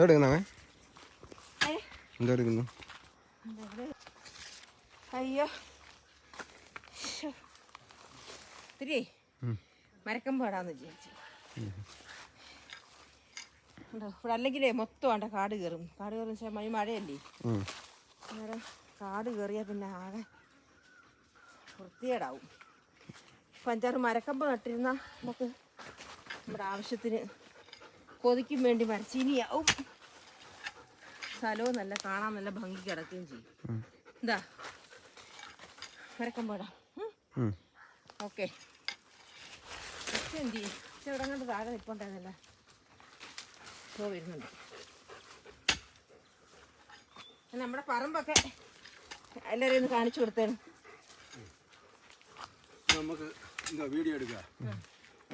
എടുക്കുന്നേ? എന്താ എടുക്കുന്നു? അയ്യോ ഇത്തിരി മരക്കം പാടാന്ന് വിചാരിച്ചു. ഇവിടെ അല്ലെങ്കിലേ മൊത്തം ആണ്ട കാട് കയറും. കാട് കയറും വെച്ചാൽ മഴയല്ലേ, അന്നേരം കാട് കയറിയാൽ പിന്നെ ആകെ വൃത്തികേടാവും. ഇപ്പം 5-6 മരക്കമ്പ് നട്ടിരുന്ന നമുക്ക് നമ്മുടെ ആവശ്യത്തിന് കൊതിക്കും വേണ്ടി മരച്ചീനിയാവും. സ്ഥലവും നല്ല കാണാൻ നല്ല ഭംഗി കിടക്കുകയും ചെയ്യും. എന്താ മരക്കമ്പാടാ? ഓക്കെ. എന്ത് ചെയ്യും? ഇവിടെ കണ്ട് താഴെ നിൽപ്പുണ്ടായിരുന്നല്ല. ഇപ്പോൾ വരുന്നുണ്ട്. നമ്മുടെ പറമ്പൊക്കെ എല്ലാവരെയും ഒന്ന് കാണിച്ചു കൊടുത്തേണ്. നമുക്ക് എന്താ വീഡിയോ എടുക്കാം.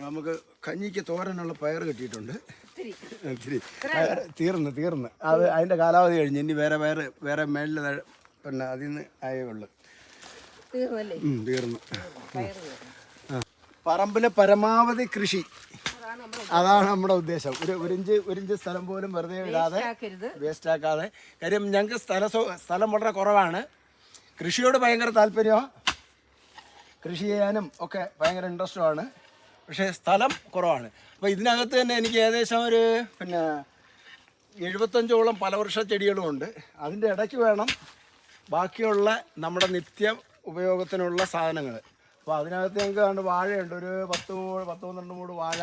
നമുക്ക് കഞ്ഞിക്ക് തോരനുള്ള പയർ കിട്ടിയിട്ടുണ്ട്. ഇത്തിരി തീർന്ന് അത് അതിൻ്റെ കാലാവധി കഴിഞ്ഞ്. ഇനി വേറെ മേളിൽ പിന്നെ അതിൽ നിന്ന് ആയേ ഉള്ളു. തീർന്നു. പറമ്പിലെ പരമാവധി കൃഷി, അതാണ് നമ്മുടെ ഉദ്ദേശം. ഒരു ഇഞ്ച് സ്ഥലം പോലും വെറുതെ ഇടാതെ, വേസ്റ്റ് ആക്കാതെ. കാര്യം ഞങ്ങൾക്ക് സ്ഥലം വളരെ കുറവാണ്. കൃഷിയോട് ഭയങ്കര താല്പര്യമാണ്, കൃഷി ചെയ്യാനും ഒക്കെ ഭയങ്കര ഇൻട്രസ്റ്റുമാണ്. പക്ഷേ സ്ഥലം കുറവാണ്. അപ്പോൾ ഇതിനകത്ത് തന്നെ എനിക്ക് ഏകദേശം ഒരു 75ഓളം പലവൃക്ഷ ചെടികളുമുണ്ട്. അതിൻ്റെ ഇടയ്ക്ക് വേണം ബാക്കിയുള്ള നമ്മുടെ നിത്യ ഉപയോഗത്തിനുള്ള സാധനങ്ങൾ. അപ്പോൾ അതിനകത്ത് ഞങ്ങൾക്ക് കണ്ട് വാഴയുണ്ട്. ഒരു 10-12 മൂട് വാഴ,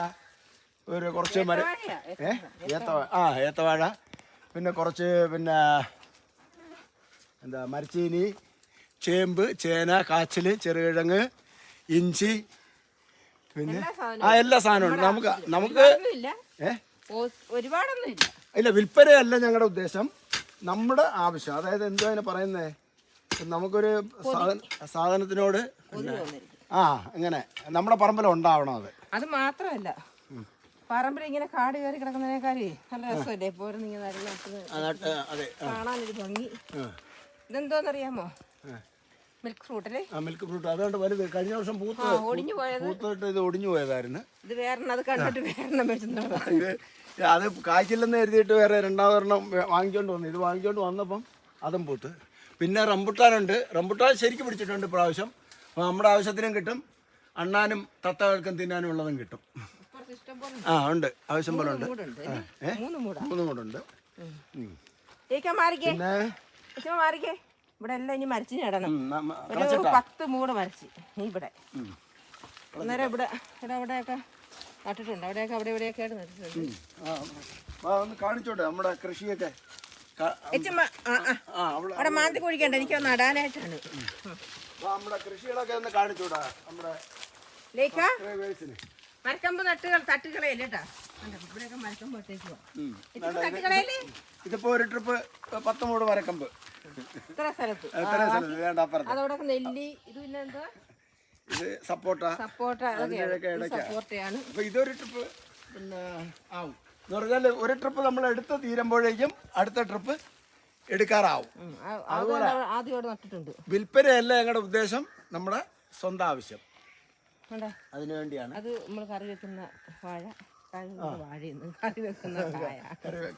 ഒരു കുറച്ച് ഏത്തവാഴ, പിന്നെ കുറച്ച് എന്താ മരച്ചീനി, ചേമ്പ്, ചേന, കാച്ചിൽ, ചെറുകിഴങ്ങ്, ഇഞ്ചി, പിന്നെ എല്ലാ സാധനവും ഉണ്ട്. നമുക്ക് ഒരുപാടൊന്നും ഇല്ല. വിൽപ്പനയല്ല ഞങ്ങളുടെ ഉദ്ദേശം, നമ്മുടെ ആവശ്യം. അതായത് എന്തോ അതിനെ പറയുന്നേ, നമുക്കൊരു സാധനത്തിനോട് ഇങ്ങനെ നമ്മുടെ പറമ്പിൽ ഉണ്ടാവണം. അത് മാത്രമല്ല, പറമ്പിൽ ഇങ്ങനെ കാട് കയറി കിടക്കുന്നതിനേക്കാളേ നല്ല രസമല്ലേ പോരുന്ന കാണാനൊരു ഭംഗി. ഇതെന്തോന്നറിയാമോ? മിൽക്ക് ഫ്രൂട്ടല്ലേ? Milk fruit. അതുകൊണ്ട് വലുത്. കഴിഞ്ഞ വർഷം പൂത്തിട്ട് ഇത് ഒടിഞ്ഞു പോയതായിരുന്നു. ഇത് വേറെ അത് കണ്ടിട്ട് വേറെ അത് കായ്ച്ചില്ലെന്ന് എഴുതിയിട്ട് വേറെ രണ്ടാമതൊരെണ്ണം വാങ്ങിക്കൊണ്ട് വന്നു. ഇത് വാങ്ങിക്കൊണ്ട് വന്നപ്പം അതും പൂത്ത്. പിന്നെ റംബുട്ടാനുണ്ട്. റംബുട്ടാൻ ശരിക്കും പിടിച്ചിട്ടുണ്ട് പ്രാവശ്യം. അപ്പോൾ നമ്മുടെ ആവശ്യത്തിനും കിട്ടും, അണ്ണാനും തത്തകൾക്കും തിന്നാനും ഉള്ളതും കിട്ടും. ഉണ്ട്, ആവശ്യം പോലെ ഉണ്ട്. 3 മൂടുണ്ട്. പിന്നെ ഇവിടെ എല്ലാം ഇനി മരച്ചിന് ഇടണം. ഒരു 10 മൂട് മരച്ച് ഇവിടെ. അന്നേരം ഇവിടെയൊക്കെ നട്ടിട്ടുണ്ട്. അവിടെയൊക്കെ ഇവിടെയൊക്കെ ആയിട്ട് നട്ടിട്ടുണ്ട്. കാണിച്ചോട്ടെ നമ്മുടെ കൃഷിയൊക്കെ. അവിടെ മാന്തി കുഴിക്കണ്ട, എനിക്ക് നടാനായിട്ടാണ്. നമ്മുടെ കൃഷികളൊക്കെ ഒന്ന് കാണിച്ചോടാ നമ്മുടെ മരക്കമ്പ് തട്ടുകളയല്ലേട്ടാ. ഇവിടെയൊക്കെ മരക്കമ്പ് തട്ടുകളയല്ലേ. ഇതിപ്പോ ഒരു ട്രിപ്പ് 10 മൂട് മരക്കമ്പ് ഇത്ര സ്ഥലത്ത്. അതോടെ നെല്ലി, ഇത് പിന്നെ എന്താ, ഇത് സപ്പോർട്ടയാണ്. അപ്പൊ ഇതൊരു ട്രിപ്പ് പിന്നെ ആവും എന്ന് പറഞ്ഞാൽ ഒരു ട്രിപ്പ് നമ്മൾ എടുത്ത് തീരുമ്പോഴേക്കും അടുത്ത ട്രിപ്പ് എടുക്കാറാവും. ആദ്യം നട്ടിട്ടുണ്ട്. വിൽപ്പനയല്ല ഞങ്ങളുടെ ഉദ്ദേശം, നമ്മുടെ സ്വന്തം ആവശ്യം. അതിനു വേണ്ടിയാണ്. അത് നമ്മൾ കറി വെക്കുന്ന വാഴ, കറി വെക്കുന്ന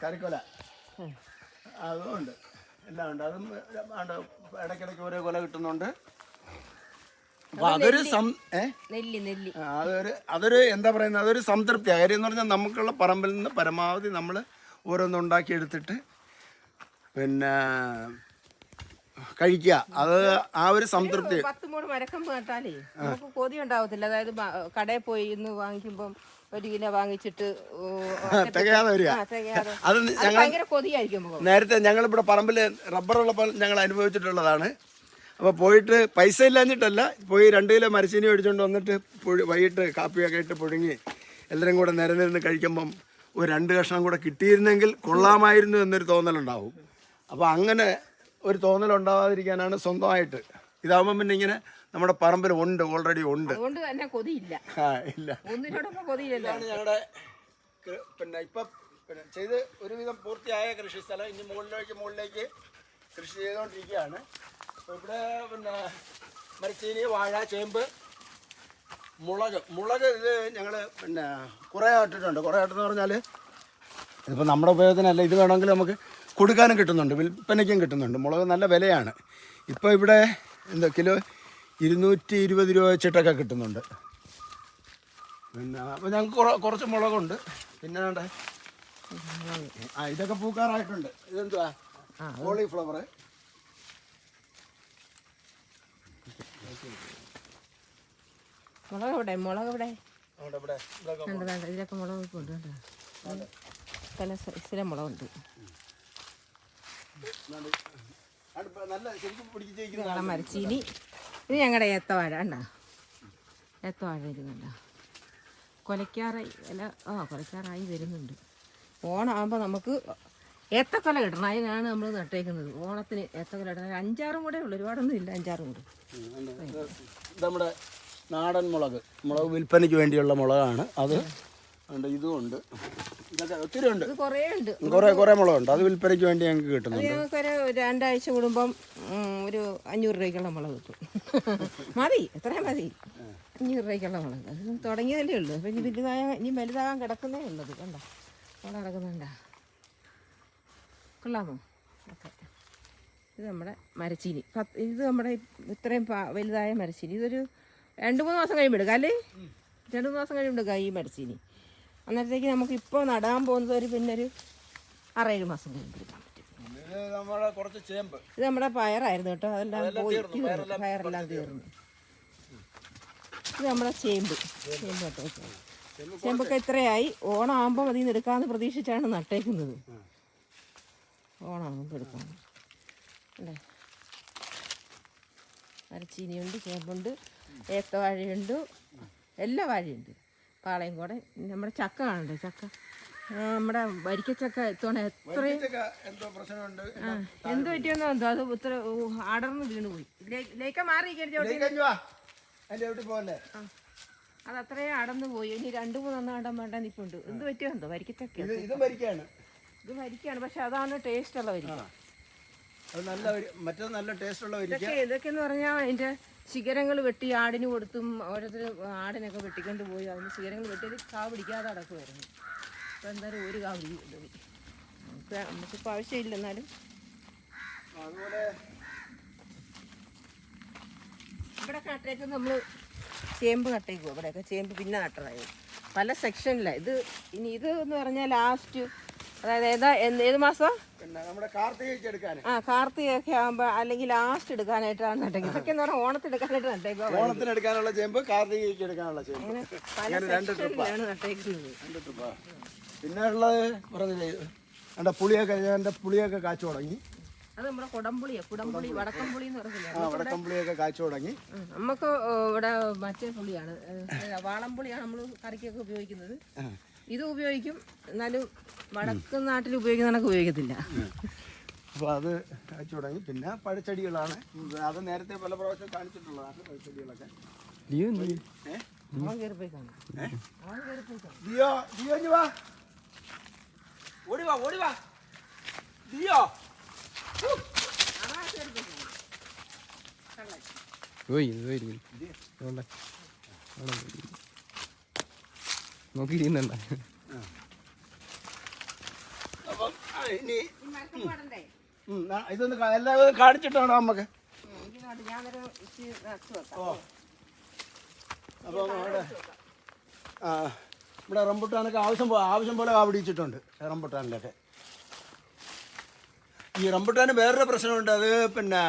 കറിക്കൊല, അതുകൊണ്ട് എല്ലാം ഉണ്ട്. അതും ഇടയ്ക്കിടയ്ക്ക് ഓരോ കൊല കിട്ടുന്നുണ്ട്. അപ്പൊ അതൊരു എന്താ പറയുന്നത്, അതൊരു സംതൃപ്തി. കാര്യം എന്ന് പറഞ്ഞാൽ നമുക്കുള്ള പറമ്പിൽ നിന്ന് പരമാവധി നമ്മൾ ഓരോന്നും ഉണ്ടാക്കി എടുത്തിട്ട് പിന്നെ കഴിക്കുക. അത് ആ ഒരു സംതൃപ്തി. 10 മൂട് മരക്കമ്പ് നട്ടാലേ നമുക്ക് കൊതി ഉണ്ടാവത്തില്ല. അതായത് കടയിൽ പോയി ഇന്ന് വാങ്ങിക്കുമ്പം 1 കിലോ വാങ്ങിച്ചിട്ട് തികയാതെ വരിക. അത് ഭയങ്കര കൊതിയായിരിക്കും. നേരത്തെ ഞങ്ങളിവിടെ പറമ്പിൽ റബ്ബറുള്ളപ്പോൾ ഞങ്ങൾ അനുഭവിച്ചിട്ടുള്ളതാണ്. അപ്പോൾ പോയിട്ട് പൈസ ഇല്ലാഞ്ഞിട്ടല്ല, പോയി 2 കിലോ മരച്ചീനി മേടിച്ചുകൊണ്ട് വന്നിട്ട് വൈകിട്ട് കാപ്പിയൊക്കെ ഇട്ട് പുഴുങ്ങി എല്ലാവരും കൂടെ നിരന്നിരുന്ന് കഴിക്കുമ്പം ഒരു 2 കഷ്ണം കൂടെ കിട്ടിയിരുന്നെങ്കിൽ കൊള്ളാമായിരുന്നു എന്നൊരു തോന്നലുണ്ടാവും. അപ്പോൾ അങ്ങനെ ഒരു തോന്നലുണ്ടാവാതിരിക്കാനാണ് സ്വന്തമായിട്ട് ഇതാവുമ്പം പിന്നെ ഇങ്ങനെ നമ്മുടെ പറമ്പിൽ ഉണ്ട്, ഓൾറെഡി ഉണ്ട്. അതുകൊണ്ട് തന്നെ കൊതിയില്ല. ഇല്ല, ഇതാണ് ഞങ്ങളുടെ പിന്നെ ഇപ്പം ചെയ്ത് ഒരുവിധം പൂർത്തിയായ കൃഷി സ്ഥലം. ഇനി മുകളിലേക്ക് കൃഷി ചെയ്തുകൊണ്ടിരിക്കുകയാണ്. അപ്പോൾ ഇവിടെ പിന്നെ മരച്ചീനി, വാഴ, ചേമ്പ്, മുളക് ഇത് ഞങ്ങൾ പിന്നെ കുറേ നട്ടിട്ടുണ്ട്. കുറേ നട്ടെന്ന് പറഞ്ഞാൽ ഇതിപ്പോൾ നമ്മുടെ ഉപയോഗത്തിനല്ല, ഇത് വേണമെങ്കിൽ നമുക്ക് കൊടുക്കാനും കിട്ടുന്നുണ്ട്, വിൽപ്പനയ്ക്കും കിട്ടുന്നുണ്ട്. മുളക് നല്ല വിലയാണ് ഇപ്പോൾ ഇവിടെ. എന്താ കിലോ 220 രൂപ വെച്ചിട്ടൊക്കെ കിട്ടുന്നുണ്ട്. പിന്നെ അപ്പോൾ ഞങ്ങൾക്ക് കുറച്ച് മുളകുണ്ട്. പിന്നെ വേണ്ടേ ഇതൊക്കെ പൂക്കാറായിട്ടുണ്ട്. ഇതെന്തുവാ? കോളിഫ്ലവർ. മുളക് ഇവിടെ ഇതിലൊക്കെ മുളക് ഉണ്ട് കേട്ടോ. പല സൈസിലെ മുളകുണ്ട്. മരച്ചീനി. ഇത് ഞങ്ങളുടെ ഏത്തവാഴ കണ്ടോ, ഏത്തവാഴ ഇരുന്നുണ്ടോ, കൊലയ്ക്കാറായി കൊലയ്ക്കാറായി വരുന്നുണ്ട്. ഓണമാകുമ്പോൾ നമുക്ക് ഏത്തക്കൊല കിട്ടണം, അതിനാണ് നമ്മൾ നട്ടേക്കുന്നത്. ഓണത്തിന് ഏത്തക്കൊല കിട്ടണം. 5-6 കൂടെ ഉള്ളു, ഒരുപാടൊന്നും ഇല്ല, 5-6 കൂടെ. നമ്മുടെ നാടൻ മുളക് വിൽപ്പനയ്ക്ക് വേണ്ടിയുള്ള മുളകാണ് അത്. ഇതും ഉണ്ട്, ഇതൊക്കെ ഒത്തിരി ഉണ്ട്, കുറേ മുളകുണ്ട്. അത് വിൽപ്പനയ്ക്ക് വേണ്ടി ഞങ്ങൾക്ക് കിട്ടുന്നുണ്ട്. ഞങ്ങൾക്കൊരു 2 ആഴ്ച കൂടുമ്പം ഒരു 500 രൂപയ്ക്കുള്ള മുളക് കിട്ടും. മതി, എത്രയും മതി. 500 രൂപയ്ക്കുള്ള മുളക്. അത് തുടങ്ങിയതല്ലേ ഉള്ളൂ. അപ്പം ഇനി വലുതാകാൻ കിടക്കുന്നേ ഉള്ളത്. കണ്ടോ അവിടെ കിടക്കുന്നുണ്ടോ? കൊള്ളാമോ? ഓക്കെ. ഇത് നമ്മുടെ മരച്ചീനി. ഇത് നമ്മുടെ ഇത്രയും വലുതായ മരച്ചീനി. ഇതൊരു 2-3 മാസം കഴിയുമ്പോൾ എടുക്കാം അല്ലേ? 2-3 മാസം കഴിയുമ്പോൾ എടുക്കാം ഈ മരച്ചീനി. അന്നേരത്തേക്ക് നമുക്ക് ഇപ്പോൾ നടാൻ പോകുന്നത് പിന്നെ ഒരു 6-7 മാസം കഴിയുമ്പോൾ എടുക്കാൻ പറ്റും. ഇത് നമ്മുടെ പയറായിരുന്നു കേട്ടോ, അതെല്ലാം പോയി, പയറെല്ലാം തീർന്നു. ഇത് നമ്മുടെ ചേമ്പ് കേട്ടോ. ചേമ്പൊക്കെ ഇത്രയായി. ഓണമാകുമ്പോൾ അതിൽ നിന്ന് എടുക്കാമെന്ന് പ്രതീക്ഷിച്ചാണ് നട്ടേക്കുന്നത്. ഓണമാകുമ്പോൾ എടുക്കാം അല്ലേ. മരച്ചീനിയുണ്ട്, ചേമ്പുണ്ട്, ഏത്തവാഴയുണ്ട്, എല്ലാ വാഴയുണ്ട്. പാളയം കൂടെ. നമ്മുടെ ചക്ക കാണണ്ടേ, ചക്ക നമ്മുടെ വരിക്കച്ചക്ക എത്തോണ എത്രയും എന്ത് പറ്റിയെന്നോ എന്തോ അത് ഇത്ര അടർന്ന് വീണ് പോയി. ലേക്ക മാറി അത് അത്രയും അടർന്നു പോയി. ഇനി 2-3 അടം വേണ്ട നിൽപ്പുണ്ട്. എന്ത് പറ്റിയോ എന്തോ വരിക്കച്ചക്ക. ഇത് വരിക്കാണ്, പക്ഷെ അതാണ് ടേസ്റ്റ് ഉള്ള വരിക്ക. ഇതൊക്കെയെന്ന് പറഞ്ഞാൽ അതിൻ്റെ ശിഖരങ്ങൾ വെട്ടി ആടിന് കൊടുത്തും ഓരോരുത്തർ ആടിനൊക്കെ വെട്ടിക്കൊണ്ട് പോയി. അതിന് ശിഖരങ്ങൾ വെട്ടിയത് കാവ് പിടിക്കാതെ അടക്കുമായിരുന്നു. അപ്പോൾ എന്തായാലും ഒരു കാവ് പിടിക്കും. നമുക്കിപ്പോൾ ആവശ്യമില്ല. എന്നാലും അതുപോലെ ഇവിടെ നട്ടേക്ക് നമ്മൾ ചേമ്പ് നട്ടേക്കും. ഇവിടെയൊക്കെ ചേമ്പ് പിന്നെ നട്ടതായത് പല സെക്ഷനിലാണ്. ഇനി ഇത് എന്ന് പറഞ്ഞാൽ ലാസ്റ്റ്, അതായത് ഏത് മാസം? കാർത്തികയൊക്കെ ആകുമ്പോൾ അല്ലെങ്കിൽ ലാസ്റ്റ് എടുക്കാനായിട്ടാണ് നട്ടേക്കുന്നത്. ഇതൊക്കെ എന്ന് പറഞ്ഞാൽ ഓണത്തിന് എടുക്കാനായിട്ട് നട്ടേക്കുക. ഓണത്തിന് എടുക്കാനുള്ള ചേമ്പ്, കാർത്തികയ്ക്ക് എടുക്കാനുള്ള ചേമ്പ്, പല സെക്ഷനിലാണ് നട്ടേക്കുന്നത്. പിന്നെ ഉള്ളത് പറഞ്ഞില്ലേ പുളിയൊക്കെ കാച്ചു തുടങ്ങി. അത് നമ്മുടെ കുടംപുളി വടക്കംപുളി എന്ന് പറഞ്ഞില്ലേ, വടക്കംപുളിയൊക്കെ കാച്ചു തുടങ്ങി. നമുക്ക് ഇവിടെ മറ്റേ പുളിയാണ്, വാളംപുളിയാണ് നമ്മൾ കറിക്കൊക്കെ ഉപയോഗിക്കുന്നത്. ഇത് ഉപയോഗിക്കും, എന്നാലും വടക്കൻ നാട്ടിൽ ഉപയോഗിക്കുന്ന കണക്ക് ഉപയോഗിക്കത്തില്ല. അപ്പോൾ അത് കാച്ചു തുടങ്ങി. പിന്നെ പഴച്ചെടികളാണ്. അത് നേരത്തെ പല പ്രാവശ്യം കാണിച്ചിട്ടുള്ളതാണ് പഴച്ചെടികളൊക്കെ. ഓടിവാ ദിയോ. നോക്കിയിരുന്നണ്ട. അപ്പം ഇനി ഇതൊന്ന് എല്ലാവരും കാണിച്ചിട്ടാണോ നമുക്ക്? അപ്പം ഇവിടെ റംബുട്ടാനൊക്കെ ആവശ്യം പോലെ കാപിടിച്ചിട്ടുണ്ട്. റംബുട്ടാനിലൊക്കെ ഈ റംബുട്ടാന് വേറൊരു പ്രശ്നമുണ്ട്. അത് പിന്നെ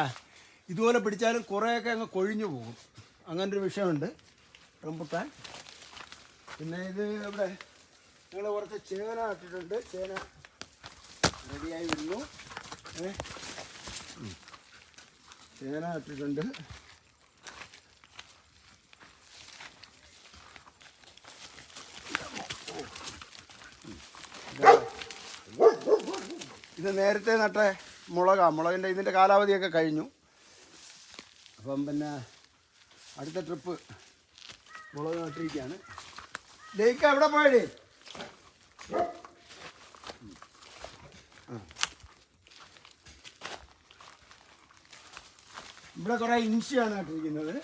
ഇതുപോലെ പിടിച്ചാലും കുറേയൊക്കെ അങ്ങ് കൊഴിഞ്ഞു പോകും. അങ്ങനൊരു വിഷയമുണ്ട് റംബുട്ടാൻ. പിന്നെ ഇത് ഇവിടെ ഞങ്ങൾ കുറച്ച് ചേന ഇട്ടിട്ടുണ്ട്. ചേന റെഡിയായി വരുന്നു. ചേന ഇട്ടിട്ടുണ്ട്. ഇത് നേരത്തെ നട്ട മുളകിൻ്റെ ഇതിൻ്റെ കാലാവധിയൊക്കെ കഴിഞ്ഞു. അപ്പം പിന്നെ അടുത്ത ട്രിപ്പ് മുളക് നട്ടിരിക്കുകയാണ്. ലേക്ക് എവിടെ പോയടേ? ഇവിടെ കുറേ ഇഞ്ചിയാണ് നട്ടിരിക്കുന്നത്.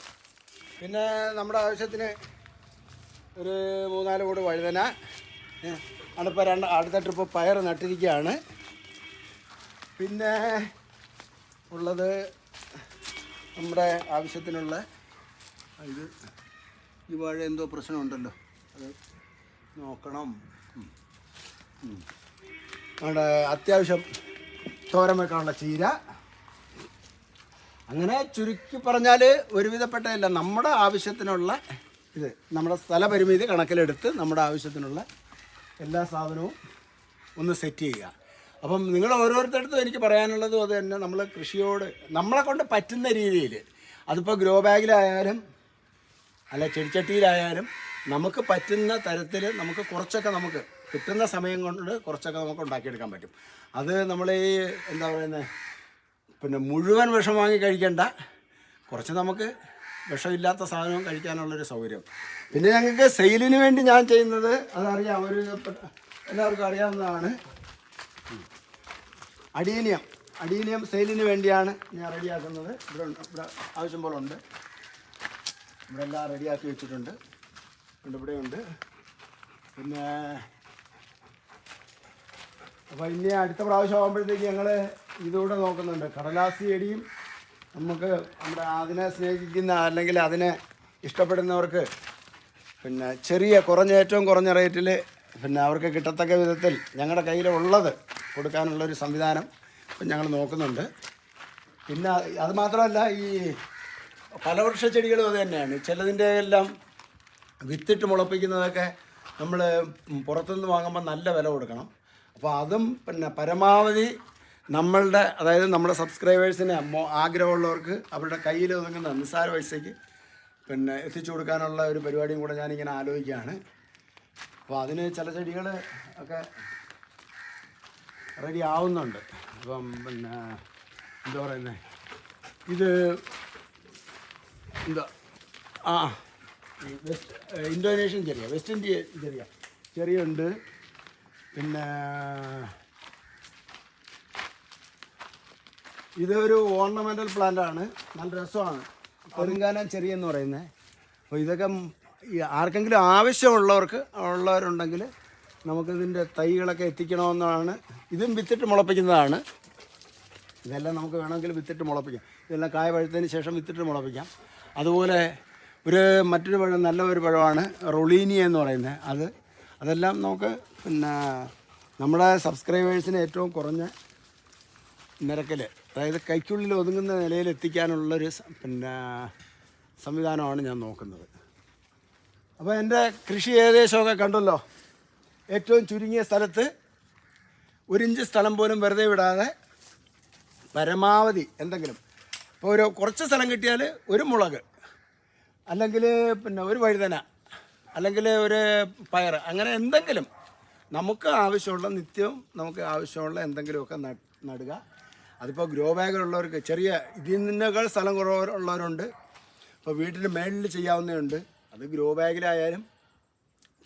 പിന്നെ നമ്മുടെ ആവശ്യത്തിന് ഒരു 3-4 കൂട് വഴുതന, അതിപ്പോൾ അടുത്ത ട്രിപ്പ് പയർ നട്ടിരിക്കുകയാണ്. പിന്നെ ഉള്ളത് നമ്മുടെ ആവശ്യത്തിനുള്ള ഇത് ഈ വാഴ എന്തോ പ്രശ്നമുണ്ടല്ലോ, അത് നോക്കണം. നമ്മുടെ അത്യാവശ്യം തോരൻ വെക്കാനുള്ള ചീര. അങ്ങനെ ചുരുക്കി പറഞ്ഞാൽ ഒരുവിധപ്പെട്ടതല്ല, നമ്മുടെ ആവശ്യത്തിനുള്ള ഇത് നമ്മുടെ സ്ഥലപരിമിതി കണക്കിലെടുത്ത് നമ്മുടെ ആവശ്യത്തിനുള്ള എല്ലാ സാധനവും ഒന്ന് സെറ്റ് ചെയ്യുക. അപ്പം നിങ്ങൾ ഓരോരുത്തരടുത്തും എനിക്ക് പറയാനുള്ളതും അത് തന്നെ, നമ്മൾ കൃഷിയോട് നമ്മളെ കൊണ്ട് പറ്റുന്ന രീതിയിൽ, അതിപ്പോൾ ഗ്രോ ബാഗിലായാലും അല്ല ചെടിച്ചട്ടിയിലായാലും നമുക്ക് പറ്റുന്ന തരത്തിൽ നമുക്ക് കുറച്ചൊക്കെ നമുക്ക് കിട്ടുന്ന സമയം കൊണ്ട് കുറച്ചൊക്കെ നമുക്ക് ഉണ്ടാക്കിയെടുക്കാൻ പറ്റും. അത് നമ്മൾ ഈ എന്താ പറയുന്നത്, പിന്നെ മുഴുവൻ വിഷം വാങ്ങി കഴിക്കേണ്ട, കുറച്ച് നമുക്ക് വിഷമില്ലാത്ത സാധനവും കഴിക്കാനുള്ളൊരു സൗകര്യം. പിന്നെ ഞങ്ങൾക്ക് സെയിലിന് വേണ്ടി ഞാൻ ചെയ്യുന്നത് അതറിയാം, ഒരു എല്ലാവർക്കും അറിയാവുന്നതാണ്, അഡീനിയം സെയിലിന് വേണ്ടിയാണ് ഞാൻ റെഡിയാക്കുന്നത്. ഇവിടെ ആവശ്യം പോലെ ഉണ്ട്, ഇവിടെ എല്ലാം റെഡിയാക്കി വെച്ചിട്ടുണ്ട്, ഇവിടെയുണ്ട്. പിന്നെ അപ്പോൾ ഇനി അടുത്ത പ്രാവശ്യം ആകുമ്പോഴത്തേക്ക് ഞങ്ങൾ ഇതുകൂടെ നോക്കുന്നുണ്ട്. കടലാസ് ചെടിയും നമുക്ക് നമ്മുടെ അതിനെ സ്നേഹിക്കുന്ന അല്ലെങ്കിൽ അതിനെ ഇഷ്ടപ്പെടുന്നവർക്ക് പിന്നെ ഏറ്റവും കുറഞ്ഞ റേറ്റിൽ പിന്നെ അവർക്ക് കിട്ടത്തക്ക വിധത്തിൽ ഞങ്ങളുടെ കയ്യിലുള്ളത് കൊടുക്കാനുള്ളൊരു സംവിധാനം ഇപ്പം ഞങ്ങൾ നോക്കുന്നുണ്ട്. പിന്നെ അത് മാത്രമല്ല, ഈ ഫലവൃക്ഷ ചെടികളും അത് തന്നെയാണ്. ചിലതിൻ്റെ എല്ലാം വിത്തിട്ട് മുളപ്പിക്കുന്നതൊക്കെ നമ്മൾ പുറത്തുനിന്ന് വാങ്ങുമ്പോൾ നല്ല വില കൊടുക്കണം. അപ്പോൾ അതും പിന്നെ പരമാവധി നമ്മളുടെ അതായത് നമ്മുടെ സബ്സ്ക്രൈബേഴ്സിന് ആഗ്രഹമുള്ളവർക്ക് അവരുടെ കയ്യിൽ ഒതുങ്ങുന്ന നിസ്സാര പൈസയ്ക്ക് പിന്നെ എത്തിച്ചു കൊടുക്കാനുള്ള ഒരു പരിപാടിയും കൂടെ ഞാനിങ്ങനെ ആലോചിക്കുകയാണ്. അപ്പോൾ അതിന് ചില ചെടികൾ ഒക്കെ റെഡി ആവുന്നുണ്ട്. അപ്പം പിന്നെ എന്താ പറയുന്നത്, ഇത് എന്താ ഇന്തോനേഷ്യൻ ചെറിയ, വെസ്റ്റ് ഇന്ത്യ ചെറിയുണ്ട്. പിന്നെ ഇതൊരു ഓർണമെൻ്റൽ പ്ലാന്റാണ്, നല്ല രസമാണ്, പെരുങ്കാനം ചെറിയെന്ന് പറയുന്നത്. അപ്പോൾ ഇതൊക്കെ ആർക്കെങ്കിലും ഉള്ളവരുണ്ടെങ്കിൽ നമുക്കിതിൻ്റെ തൈകളൊക്കെ എത്തിക്കണമെന്നാണ്. ഇതും വിത്തിട്ട് മുളപ്പിക്കുന്നതാണ്. ഇതെല്ലാം നമുക്ക് വേണമെങ്കിൽ വിത്തിട്ട് മുളപ്പിക്കാം. ഇതെല്ലാം കായ പഴുത്തതിന് ശേഷം വിത്തിട്ട് മുളപ്പിക്കാം. അതുപോലെ മറ്റൊരു പഴം, നല്ല ഒരു പഴമാണ് റൊളീനി എന്ന് പറയുന്നത്. അതെല്ലാം നമുക്ക് പിന്നെ നമ്മുടെ സബ്സ്ക്രൈബേഴ്സിന് ഏറ്റവും കുറഞ്ഞ നിരക്കിൽ, അതായത് കൈക്കുള്ളിൽ ഒതുങ്ങുന്ന നിലയിൽ എത്തിക്കാനുള്ളൊരു പിന്നെ സംവിധാനമാണ് ഞാൻ നോക്കുന്നത്. അപ്പോൾ എൻ്റെ കൃഷി ഏകദേശമൊക്കെ കണ്ടല്ലോ. ഏറ്റവും ചുരുങ്ങിയ സ്ഥലത്ത് 1 ഇഞ്ച് സ്ഥലം പോലും വെറുതെ വിടാതെ പരമാവധി എന്തെങ്കിലും, ഇപ്പോൾ കുറച്ച് സ്ഥലം കിട്ടിയാൽ ഒരു മുളക്, അല്ലെങ്കിൽ പിന്നെ ഒരു വഴുതന, അല്ലെങ്കിൽ ഒരു പയർ, അങ്ങനെ എന്തെങ്കിലും നമുക്ക് ആവശ്യമുള്ള നിത്യവും നമുക്ക് ആവശ്യമുള്ള എന്തെങ്കിലുമൊക്കെ നടുക. അതിപ്പോൾ ഗ്രോ ബാഗിലുള്ളവർക്ക്, ചെറിയ ഇതിനേക്കാൾ സ്ഥലം കുറവുള്ളവരുണ്ട്. ഇപ്പോൾ വീട്ടിൽ മേളിൽ ചെയ്യാവുന്നതുണ്ട്. അത് ഗ്രോ ബാഗിലായാലും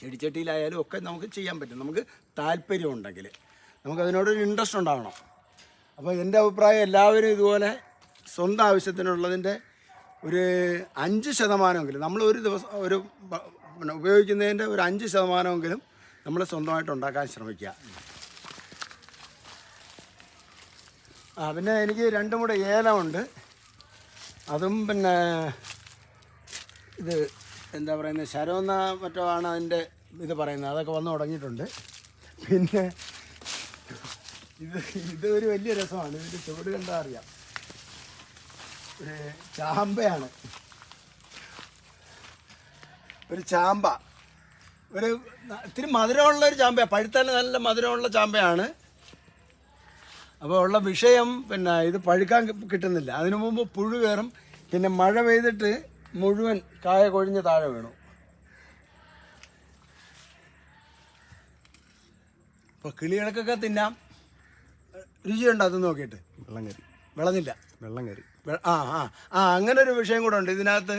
ചെടിച്ചട്ടിയിലായാലും ഒക്കെ നമുക്ക് ചെയ്യാൻ പറ്റും, നമുക്ക് താല്പര്യമുണ്ടെങ്കിൽ, നമുക്കതിനോടൊരു ഇൻട്രസ്റ്റ് ഉണ്ടാവണം. അപ്പോൾ എൻ്റെ അഭിപ്രായം, എല്ലാവരും ഇതുപോലെ സ്വന്തം ആവശ്യത്തിനുള്ളതിൻ്റെ ഒരു 5% നമ്മൾ ഒരു ദിവസം പിന്നെ ഉപയോഗിക്കുന്നതിൻ്റെ ഒരു 5% നമ്മൾ സ്വന്തമായിട്ട് ഉണ്ടാക്കാൻ ശ്രമിക്കുക. പിന്നെ എനിക്ക് 2 കൂടെ ഏലമുണ്ട്. അതും പിന്നെ ഇത് എന്താ പറയുന്നത്, ശരമെന്ന മറ്റോ ആണ് അതിൻ്റെ ഇത് പറയുന്നത്. അതൊക്കെ വന്ന് തുടങ്ങിയിട്ടുണ്ട്. പിന്നെ ഇത് ഒരു വലിയ രസമാണ്. ഇതിൻ്റെ ചുവട് കണ്ടാൽ അറിയാം. ഒരു ചാമ്പയാണ്, ഒരു ചാമ്പ, ഇത്തിരി മധുരമുള്ളൊരു ചാമ്പയാണ്. പഴുത്താൽ നല്ല മധുരമുള്ള ചാമ്പയാണ്. അപ്പോൾ ഉള്ള വിഷയം പിന്നെ ഇത് പഴുക്കാൻ കിട്ടുന്നില്ല. അതിനു മുമ്പ് പുഴു കയറും. പിന്നെ മഴ പെയ്തിട്ട് മുഴുവൻ കായ കൊഴിഞ്ഞ് താഴെ വീണു. ഇപ്പോൾ കിളികൾക്കൊക്കെ തിന്നാം, രുചിയുണ്ട്. അത് നോക്കിയിട്ട് വെള്ളം കയറി അങ്ങനെ ഒരു വിഷയം കൂടെ ഉണ്ട് ഇതിനകത്ത്.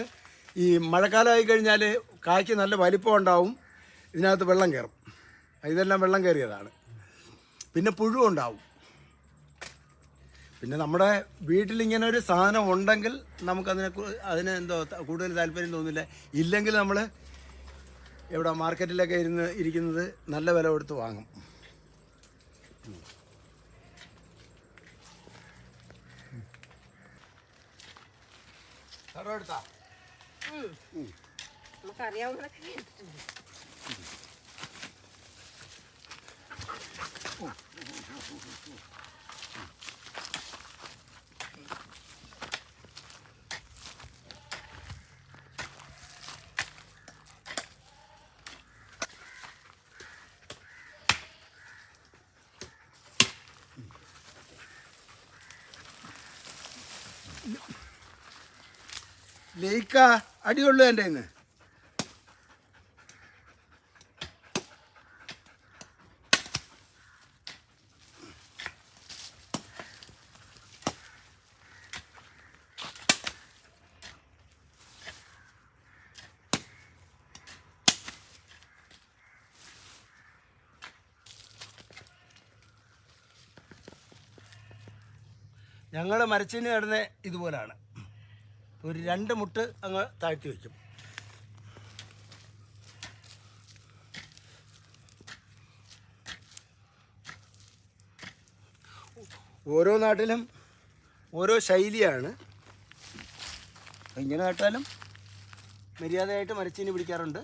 ഈ മഴക്കാലമായി കഴിഞ്ഞാൽ കായ്ക്ക് നല്ല വലിപ്പം ഉണ്ടാവും, ഇതിനകത്ത് വെള്ളം കയറും. ഇതെല്ലാം വെള്ളം കയറിയതാണ്. പിന്നെ പുഴു ഉണ്ടാവും. പിന്നെ നമ്മുടെ വീട്ടിലിങ്ങനെ ഒരു സാധനം ഉണ്ടെങ്കിൽ നമുക്കതിനെ എന്തോ കൂടുതൽ താല്പര്യം തോന്നില്ല. ഇല്ലെങ്കിൽ നമ്മൾ ഇവിടെ മാർക്കറ്റിലൊക്കെ ഇരിക്കുന്നത് നല്ല വില കൊടുത്ത് വാങ്ങും. നമുക്കറിയാവുന്നതൊക്കെ ലേക്ക അടിയുള്ളൂ എൻ്റെ ഇന്ന്. ഞങ്ങൾ മരച്ചീനി കിടന്ന് ഇതുപോലാണ്. ഒരു 2 മുട്ട് അങ്ങ് താഴ്ത്തി വയ്ക്കും. ഓരോ നാട്ടിലും ഓരോ ശൈലിയാണ്. ഇങ്ങനെ നട്ടാലും മര്യാദയായിട്ട് മരച്ചീനി പിടിക്കാറുണ്ട്.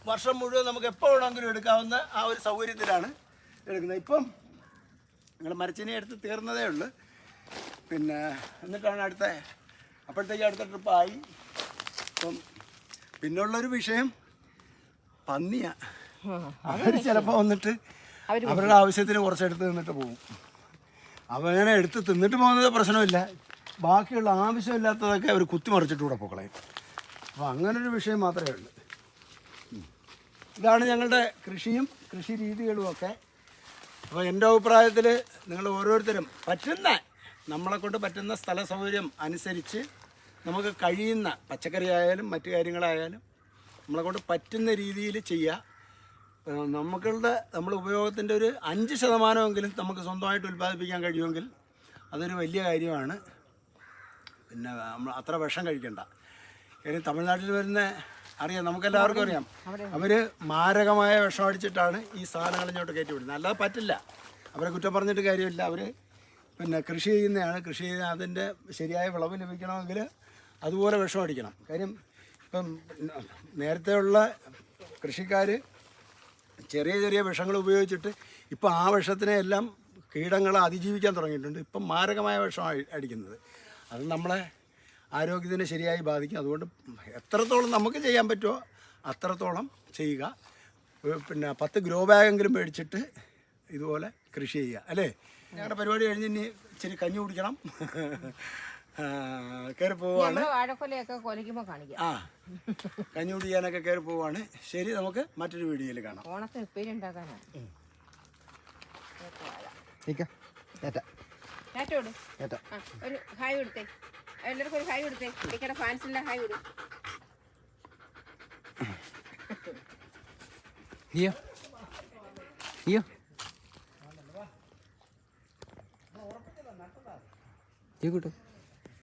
വർഷം മുഴുവൻ നമുക്ക് എപ്പോൾ വേണമെങ്കിലും എടുക്കാവുന്ന ആ ഒരു സൗകര്യത്തിലാണ് എടുക്കുന്നത്. ഇപ്പം ഞങ്ങൾ മരച്ചീനി എടുത്ത് തീർന്നതേ ഉള്ളൂ. പിന്നെ എന്നിട്ടാണ് അപ്പോഴത്തേക്ക് അടുത്ത ട്രിപ്പായി. അപ്പം പിന്നുള്ളൊരു വിഷയം പന്നിയാണ്. അവർ ചിലപ്പോൾ വന്നിട്ട് അവരുടെ ആവശ്യത്തിന് കുറച്ചെടുത്ത് തിന്നിട്ട് പോകും. അവങ്ങനെ എടുത്ത് തിന്നിട്ട് പോകുന്നത് പ്രശ്നമില്ല, ബാക്കിയുള്ള ആവശ്യമില്ലാത്തതൊക്കെ അവർ കുത്തിമറിച്ചിട്ട് കൂടെ പോക്കളയും. അപ്പോൾ അങ്ങനൊരു വിഷയം മാത്രമേ ഉള്ളൂ. ഇതാണ് ഞങ്ങളുടെ കൃഷിയും കൃഷി രീതികളുമൊക്കെ. അപ്പോൾ എൻ്റെ അഭിപ്രായത്തിൽ നിങ്ങൾ ഓരോരുത്തരും നമ്മളെക്കൊണ്ട് പറ്റുന്ന സ്ഥല സൗകര്യം അനുസരിച്ച് നമുക്ക് കഴിയുന്ന പച്ചക്കറി ആയാലും മറ്റു കാര്യങ്ങളായാലും നമ്മളെക്കൊണ്ട് പറ്റുന്ന രീതിയിൽ ചെയ്യുക. നമ്മുടെ ഉപയോഗത്തിൻ്റെ ഒരു 5% നമുക്ക് സ്വന്തമായിട്ട് ഉൽപ്പാദിപ്പിക്കാൻ കഴിയുമെങ്കിൽ അതൊരു വലിയ കാര്യമാണ്. പിന്നെ നമ്മൾ അത്ര വിഷം കഴിക്കണ്ട. കാര്യം തമിഴ്നാട്ടിൽ വരുന്ന അറിയാം, നമുക്കെല്ലാവർക്കും അറിയാം, അവർ മാരകമായ വിഷം അടിച്ചിട്ടാണ് ഈ സാധനങ്ങൾ ഇങ്ങോട്ട് കയറ്റി വിടുന്നത്. അല്ലാതെ പറ്റില്ല, അവരെ കുറ്റം പറഞ്ഞിട്ട് കാര്യമില്ല. അവർ പിന്നെ കൃഷി ചെയ്യുന്നതാണ്. കൃഷി ചെയ്ത് അതിൻ്റെ ശരിയായ വിളവ് ലഭിക്കണമെങ്കിൽ അതുപോലെ വിഷം അടിക്കണം. കാര്യം ഇപ്പം നേരത്തെയുള്ള കൃഷിക്കാർ ചെറിയ ചെറിയ വിഷങ്ങൾ ഉപയോഗിച്ചിട്ട് ഇപ്പം ആ വിഷത്തിനെ എല്ലാം കീടങ്ങളെ അതിജീവിക്കാൻ തുടങ്ങിയിട്ടുണ്ട്. ഇപ്പം മാരകമായ വിഷം അടിക്കുന്നത് അത് നമ്മളെ ആരോഗ്യത്തിനെ ശരിയായി ബാധിക്കും. അതുകൊണ്ട് എത്രത്തോളം നമുക്ക് ചെയ്യാൻ പറ്റുമോ അത്രത്തോളം ചെയ്യുക. പിന്നെ 10 ഗ്രോ ബാഗെങ്കിലും മേടിച്ചിട്ട് ഇതുപോലെ കൃഷി ചെയ്യുക, അല്ലേ? ഞങ്ങളുടെ പരിപാടി കഴിഞ്ഞ് ഇനി ഇച്ചിരി കഞ്ഞി കുടിക്കണം. കയറി പോവാണ്. ആ, കഞ്ഞി കുടിക്കാനൊക്കെ കയറി പോവാണ്. ശരി, നമുക്ക് മറ്റൊരു വീഡിയോയിൽ കാണാം. ഓണത്തിന് ഉപ്പേരി ഉണ്ടാക്കാനാണ്. ഒരു ഹായ് കൊടുത്തേ, എല്ലാവർക്കും ഒരു ഹായ് കൊടുത്തേ. ഇക്കടെ ഫാൻസിന്റെ ഹായ് കൊടു. കിട്ടും.